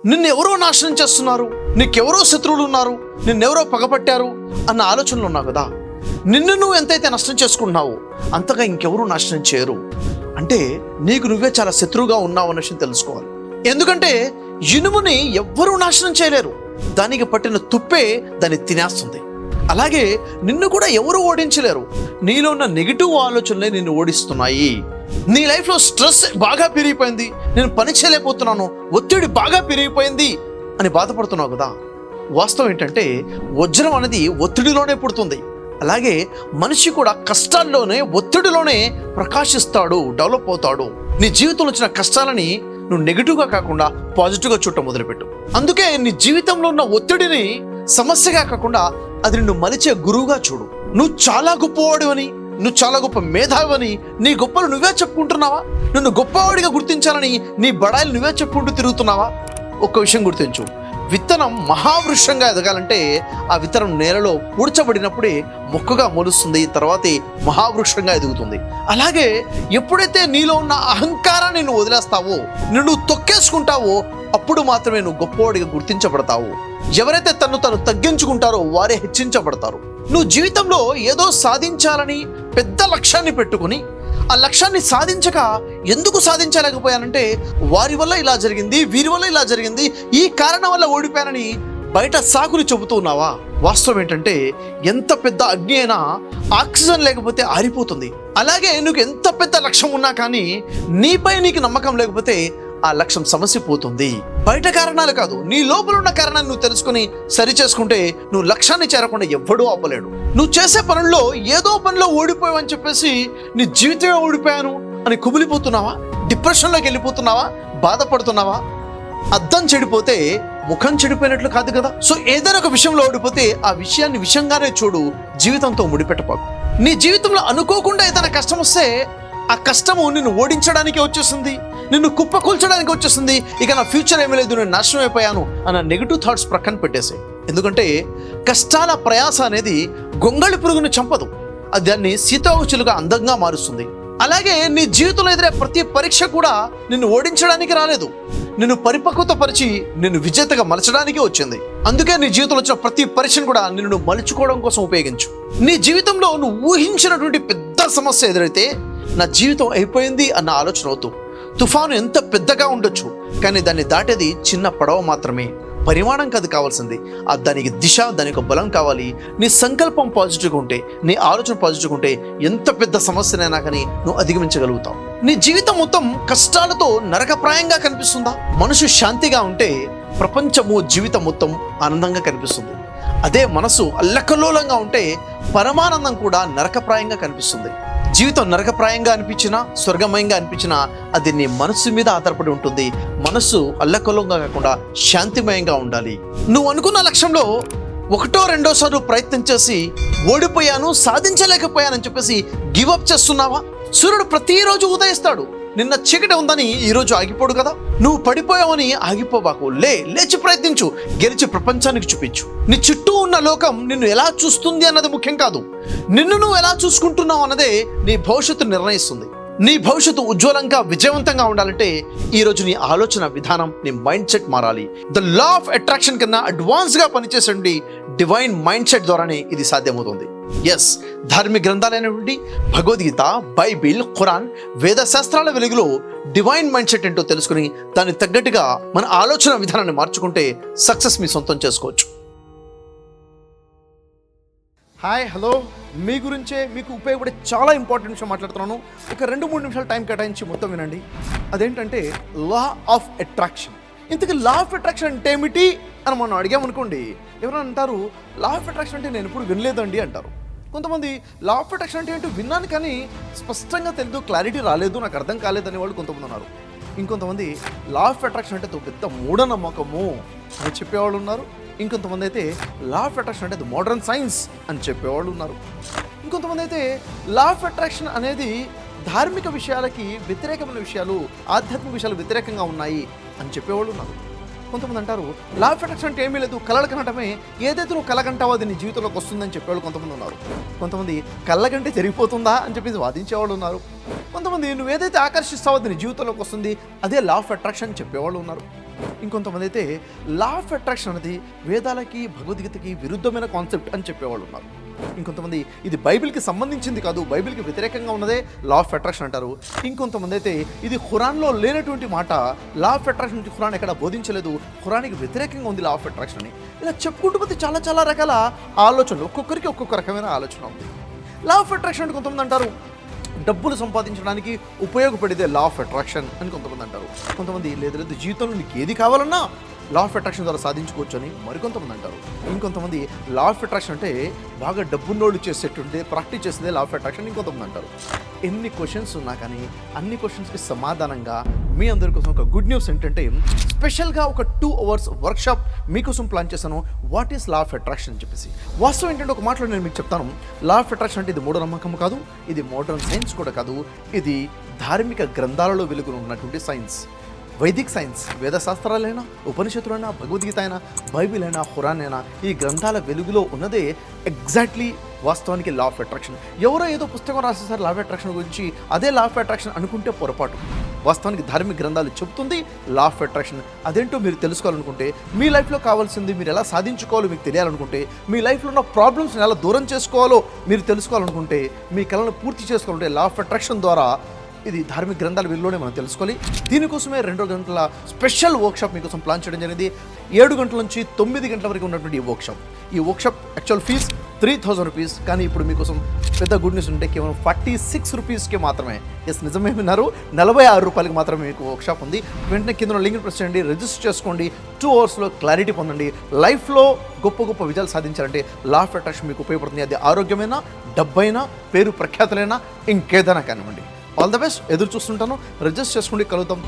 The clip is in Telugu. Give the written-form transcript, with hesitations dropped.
నిన్నెవరో నాశనం చేస్తున్నారు, నీకెవరో శత్రువులు ఉన్నారు, నిన్నెవరో పగపట్టారు అన్న ఆలోచనలు ఉన్నావు కదా. నిన్ను నువ్వు ఎంతైతే నష్టం చేసుకుంటున్నావో అంతగా ఇంకెవరూ నాశనం చేయరు. అంటే నీకు నువ్వే చాలా శత్రువుగా ఉన్నావు అన్న విషయం తెలుసుకోవాలి. ఎందుకంటే ఇనుముని ఎవ్వరూ నాశనం చేయలేరు, దానికి పట్టిన తుప్పే దాన్ని తినేస్తుంది. అలాగే నిన్ను కూడా ఎవరు ఓడించలేరు. నీలో ఉన్న నెగిటివ్ ఆలోచనలే నిన్ను ఓడిస్తున్నాయి. నీ లైఫ్లో స్ట్రెస్ బాగా పెరిగిపోయింది, నేను పని చేయలేకపోతున్నాను, ఒత్తిడి బాగా పెరిగిపోయింది అని బాధపడుతున్నావు కదా. వాస్తవం ఏంటంటే వజ్రం అనేది ఒత్తిడిలోనే పుడుతుంది. అలాగే మనిషి కూడా కష్టాల్లోనే, ఒత్తిడిలోనే ప్రకాశిస్తాడు, డెవలప్ అవుతాడు. నీ జీవితంలో వచ్చిన కష్టాలని నువ్వు నెగిటివ్గా కాకుండా పాజిటివ్గా చూడటం మొదలుపెట్టు. అందుకే నీ జీవితంలో ఉన్న ఒత్తిడిని సమస్యగా కాకుండా అది నిన్ను మలిచే గురువుగా చూడు. నువ్వు చాలా గొప్పవాడివని, నువ్వు చాలా గొప్ప మేధావని నీ గొప్పలు నువ్వే చెప్పుకుంటున్నావా? నిన్ను గొప్పవాడిగా గుర్తించాలని నీ బడాయిలు నువ్వే చెప్పుకుంటూ తిరుగుతున్నావా? ఒక్క విషయం గుర్తించు, విత్తనం మహావృక్షంగా ఎదగాలంటే ఆ విత్తనం నేలలో పూడ్చబడినప్పుడే మొక్కగా మొలుస్తుంది, తర్వాతే మహావృక్షంగా ఎదుగుతుంది. అలాగే ఎప్పుడైతే నీలో ఉన్న అహంకారాన్ని నువ్వు వదిలేస్తావో, నిన్ను తొక్కేసుకుంటావో, అప్పుడు మాత్రమే నువ్వు గొప్పవాడిగా గుర్తించబడతావు. ఎవరైతే తను తగ్గించుకుంటారో వారే హెచ్చించబడతారు. నువ్వు జీవితంలో ఏదో సాధించాలని పెద్ద లక్ష్యాన్ని పెట్టుకుని ఆ లక్ష్యాన్ని సాధించక ఎందుకు సాధించలేకపోయానంటే వారి వల్ల ఇలా జరిగింది, వీరి వల్ల ఇలా జరిగింది, ఈ కారణం వల్ల ఓడిపోయానని బయట సాకులు చెబుతూ ఉన్నావా? వాస్తవం ఏంటంటే ఎంత పెద్ద అగ్ని అయినా ఆక్సిజన్ లేకపోతే ఆరిపోతుంది. అలాగే నువ్వు ఎంత పెద్ద లక్ష్యం ఉన్నా కానీ నీపై నీకు నమ్మకం లేకపోతే ఆ లక్ష్యం సమస్య పోతుంది. బయట కారణాలు కాదు, నీ లోపల ఉన్న కారణాన్ని నువ్వు తెలుసుకుని సరి చేసుకుంటే నువ్వు లక్ష్యాన్ని చేరకుండా ఎవ్వడూ ఆపలేడు. నువ్వు చేసే పనుల్లో ఏదో పనిలో ఓడిపోయావని చెప్పేసి నీ జీవితమే ఓడిపోయాను అని కుమిలిపోతున్నావా? డిప్రెషన్లోకి వెళ్ళిపోతున్నావా? బాధపడుతున్నావా? అద్దం చెడిపోతే ముఖం చెడిపోయినట్లు కాదు కదా. సో ఏదైనా ఒక విషయంలో ఓడిపోతే ఆ విషయాన్ని విషయంగానే చూడు, జీవితంతో ముడిపెట్టపాకు. నీ జీవితంలో అనుకోకుండా ఏదైనా కష్టం వస్తే ఆ కష్టము నిన్ను ఓడించడానికి వచ్చేసింది, నిన్ను కుప్పకూల్చడానికి వచ్చేసింది. ఇక నా ఫ్యూచర్ ఏమీ లేదు, నేను నాశనం అయిపోయాను అన్న నెగిటివ్ థాట్స్ ప్రక్కన పెట్టేసాయి. ఎందుకంటే కష్టాల ప్రయాస అనేది గొంగళి పురుగును చంపదు, అది దాన్ని సీతాకోచిలుగా అందంగా మారుస్తుంది. అలాగే నీ జీవితంలో ఎదురే ప్రతి పరీక్ష కూడా నిన్ను ఓడించడానికి రాలేదు, నిన్ను పరిపక్వత పరిచి నిన్ను విజేతగా మలచడానికి వచ్చింది. అందుకే నీ జీవితంలో వచ్చిన ప్రతి పరీక్షను కూడా నిన్ను మలుచుకోవడం కోసం ఉపయోగించు. నీ జీవితంలో నువ్వు ఊహించినటువంటి పెద్ద సమస్య ఎదురైతే నా జీవితం అయిపోయింది అన్న ఆలోచన అవుతూ, తుఫాను ఎంత పెద్దగా ఉండొచ్చు కానీ దాన్ని దాటేది చిన్న పడవ మాత్రమే. పరిమాణం కాదు కావాల్సింది, దానికి దిశ, దానికి బలం కావాలి. నీ సంకల్పం పాజిటివ్గా ఉంటే, నీ ఆలోచన పాజిటివ్గా ఉంటే ఎంత పెద్ద సమస్యనైనా కానీ నువ్వు అధిగమించగలుగుతావు. నీ జీవితం మొత్తం కష్టాలతో నరకప్రాయంగా కనిపిస్తుందా? మనసు శాంతిగా ఉంటే ప్రపంచము, జీవితం మొత్తం ఆనందంగా కనిపిస్తుంది. అదే మనసు అల్లకల్లోలంగా ఉంటే పరమానందం కూడా నరకప్రాయంగా కనిపిస్తుంది. జీవితం నరకప్రాయంగా అనిపించినా, స్వర్గమయంగా అనిపించినా అది నీ మనస్సు మీద ఆధారపడి ఉంటుంది. మనస్సు అల్లకల్లోలంగా కాకుండా శాంతిమయంగా ఉండాలి. నువ్వు అనుకున్న లక్ష్యంలో ఒకటో రెండోసారి ప్రయత్నం చేసి ఓడిపోయాను, సాధించలేకపోయానని చెప్పేసి గివప్ చేస్తున్నావా? సూర్యుడు ప్రతిరోజు ఉదయిస్తాడు. నిన్న చీకటి ఉందని ఈరోజు ఆగిపోడు కదా. నువ్వు పడిపోయావని ఆగిపోబాకు, లేచి ప్రయత్నించు, గెలిచి ప్రపంచానికి చూపించు. నీ చుట్టూ ఉన్న లోకం నిన్ను ఎలా చూస్తుంది అన్నది ముఖ్యం కాదు, నిన్ను నువ్వు ఎలా చూసుకుంటున్నావు అన్నదే నీ భవిష్యత్తు నిర్ణయిస్తుంది. నీ భవిష్యత్తు ఉజ్వలంగా, విజయవంతంగా ఉండాలంటే ఈరోజు నీ ఆలోచన విధానం, నీ మైండ్ సెట్ మారాలి. ద లా ఆఫ్ అట్రాక్షన్ కన్నా అడ్వాన్స్గా పనిచేసండి డివైన్ మైండ్ సెట్ ద్వారానే ఇది సాధ్యమవుతుంది. ఎస్, ధార్మిక గ్రంథాలైనటువంటి భగవద్గీత, బైబిల్, ఖురాన్, వేద శాస్త్రాల వెలుగులో డివైన్ మైండ్ సెట్ ఏంటో తెలుసుకుని దానికి తగ్గట్టుగా మన ఆలోచన విధానాన్ని మార్చుకుంటే సక్సెస్ మీ సొంతం చేసుకోవచ్చు. హాయ్, హలో, మీ గురించే మీకు ఉపయోగపడే చాలా ఇంపార్టెంట్ విషయం మాట్లాడుతున్నాను. ఒక 2-3 నిమిషాలు టైం కేటాయించి మొత్తం వినండి. అదేంటంటే లా ఆఫ్ అట్రాక్షన్. ఇంతకీ లా ఆఫ్ అట్రాక్షన్ అంటే ఏమిటి అని మనం అడిగామనుకోండి, ఎవరైనా అంటారు లా ఆఫ్ అట్రాక్షన్ అంటే నేను ఎప్పుడు వినలేదండి అంటారు. కొంతమంది లా ఆఫ్ అట్రాక్షన్ అంటే ఏంటో విన్నాను కానీ స్పష్టంగా తెలియదు, క్లారిటీ రాలేదు, నాకు అర్థం కాలేదని వాళ్ళు కొంతమంది ఉన్నారు. ఇంకొంతమంది లా ఆఫ్ అట్రాక్షన్ అంటే పెద్ద మూఢనమ్మకము అని చెప్పేవాళ్ళు ఉన్నారు. ఇంకొంతమంది అయితే లా ఆఫ్ అట్రాక్షన్ అంటే మోడర్న్ సైన్స్ అని చెప్పేవాళ్ళు ఉన్నారు. ఇంకొంతమంది అయితే లా ఆఫ్ అట్రాక్షన్ అనేది ధార్మిక విషయాలకి వ్యతిరేకమైన విషయాలు, ఆధ్యాత్మిక విషయాలు వ్యతిరేకంగా ఉన్నాయి అని చెప్పేవాళ్ళు ఉన్నారు. కొంతమంది అంటారు లా ఆఫ్ అట్రాక్షన్ అంటే ఏమీ లేదు, కళలు కనటమే, ఏదైతే నువ్వు కలగంటావో అది నీ జీవితంలోకి వస్తుందని చెప్పేవాళ్ళు కొంతమంది ఉన్నారు. కొంతమంది కళ్ళగంటే జరిగిపోతుందా అని చెప్పేసి వాదించేవాళ్ళు ఉన్నారు. కొంతమంది నువ్వు ఏదైతే ఆకర్షిస్తావో అది నీ జీవితంలోకి వస్తుంది, అదే లా ఆఫ్ అట్రాక్షన్ చెప్పేవాళ్ళు ఉన్నారు. ఇంకొంతమంది అయితే లా ఆఫ్ అట్రాక్షన్ అనేది వేదాలకి భగవద్గీతకి విరుద్ధమైన కాన్సెప్ట్ అని చెప్పేవాళ్ళు ఉన్నారు. ఇంకొంతమంది ఇది బైబిల్కి సంబంధించింది కాదు, బైబిల్కి వ్యతిరేకంగా ఉన్నదే లా ఆఫ్ అట్రాక్షన్ అంటారు. ఇంకొంతమంది అయితే ఇది ఖురాన్లో లేనటువంటి మాట, లా ఆఫ్ అట్రాక్షన్ నుంచి ఖురాన్ ఎక్కడ బోధించలేదు, ఖురానికి వ్యతిరేకంగా ఉంది లా ఆఫ్ అట్రాక్షన్ అని. ఇలా చెప్పుకుంటూ పోతే చాలా చాలా రకాల ఆలోచనలు, ఒక్కొక్కరికి ఒక్కొక్క రకమైన ఆలోచన ఉంది. లా ఆఫ్ అట్రాక్షన్ అంటే కొంతమంది అంటారు డబ్బులు సంపాదించడానికి ఉపయోగపడేదే లా ఆఫ్ అట్రాక్షన్ అని కొంతమంది అంటారు. కొంతమంది లేదు లేదు జీవితంలో నీకు ఏది కావాలన్నా లా ఆఫ్ అట్రాక్షన్ ద్వారా సాధించుకోవచ్చు అని మరికొంతమంది అంటారు. ఇంకొంతమంది లా ఆఫ్ అట్రాక్షన్ అంటే బాగా డబ్బున్నోళ్ళు చేసేటువంటి ప్రాక్టీస్ చేసేదే లా ఆఫ్ అట్రాక్షన్ ఇంకొంతమంది అంటారు. ఎన్ని క్వశ్చన్స్ ఉన్నా కానీ అన్ని క్వశ్చన్స్కి సమాధానంగా మీ అందరి కోసం ఒక గుడ్ న్యూస్ ఏంటంటే స్పెషల్గా ఒక 2 hours వర్క్షాప్ మీకోసం ప్లాన్ చేశాను. What is law of attraction అని చెప్పేసి. వాస్తవం ఏంటంటే ఒక మాటలో నేను మీకు చెప్తాను. లా ఆఫ్ అట్రాక్షన్ అంటే ఇది మూఢనమ్మకం కాదు, ఇది మోడర్న్ సైన్స్ కూడా కాదు, ఇది ధార్మిక గ్రంథాలలో వెలుగును ఉన్నటువంటి సైన్స్. వైదిక్ సైన్స్, వేద శాస్త్రాలైనా, ఉపనిషత్తులైనా, భగవద్గీత అయినా, బైబిల్ అయినా, ఖురాన్ అయినా, ఈ గ్రంథాల వెలుగులో ఉన్నదే ఎగ్జాక్ట్లీ వాస్తవానికి లా ఆఫ్ అట్రాక్షన్. ఎవరో ఏదో పుస్తకం రాసేసారు లా ఆఫ్ అట్రాక్షన్ గురించి, అదే లా ఆఫ్ అట్రాక్షన్ అనుకుంటే పొరపాటు. వాస్తవానికి ధార్మిక గ్రంథాలు చెప్తుంది లా ఆఫ్ అట్రాక్షన్. అదేంటో మీరు తెలుసుకోవాలనుకుంటే, మీ లైఫ్లో కావాల్సింది మీరు ఎలా సాధించుకోవాలో మీకు తెలియాలనుకుంటే, మీ లైఫ్లో ఉన్న ప్రాబ్లమ్స్ని ఎలా దూరం చేసుకోవాలో మీరు తెలుసుకోవాలనుకుంటే, మీ కళను పూర్తి చేసుకోవాలంటే లా ఆఫ్ అట్రాక్షన్ ద్వారా ఇది ధార్మిక గ్రంథాల వీళ్ళలోనే మనం తెలుసుకోవాలి. దీనికోసమే 2 గంటల స్పెషల్ వర్క్షాప్ మీకోసం ప్లాన్ చేయడం జరిగింది. 7 గంటల నుంచి 9 గంటల వరకు ఉన్నటువంటి ఈ వర్క్షాప్ యాక్చువల్ ఫీజ్ 3000 రూపీస్. కానీ ఇప్పుడు మీకోసం పెద్ద గుడ్ న్యూస్ ఉంటే కేవలం 46 రూపీస్కి మాత్రమే. ఎస్, నిజమే విన్నారు, 46 రూపాయలకి మాత్రమే మీకు వర్క్షాప్ ఉంది. వెంటనే కింద లింక్ ప్రెస్ చేయండి, రిజిస్టర్ చేసుకోండి. 2 hours క్లారిటీ పొందండి. లైఫ్లో గొప్ప గొప్ప విజయాలు సాధించాలంటే లా ఆఫ్ అట్రాక్షన్ మీకు ఉపయోగపడుతుంది. అది ఆరోగ్యమైనా, డబ్బైనా, పేరు ప్రఖ్యాతులైనా, ఇంకేదైనా కానివ్వండి. All the best. ఎదురు చూస్తుంటాను. రిజిస్టర్ చేసుకోండి, కలుద్దాం.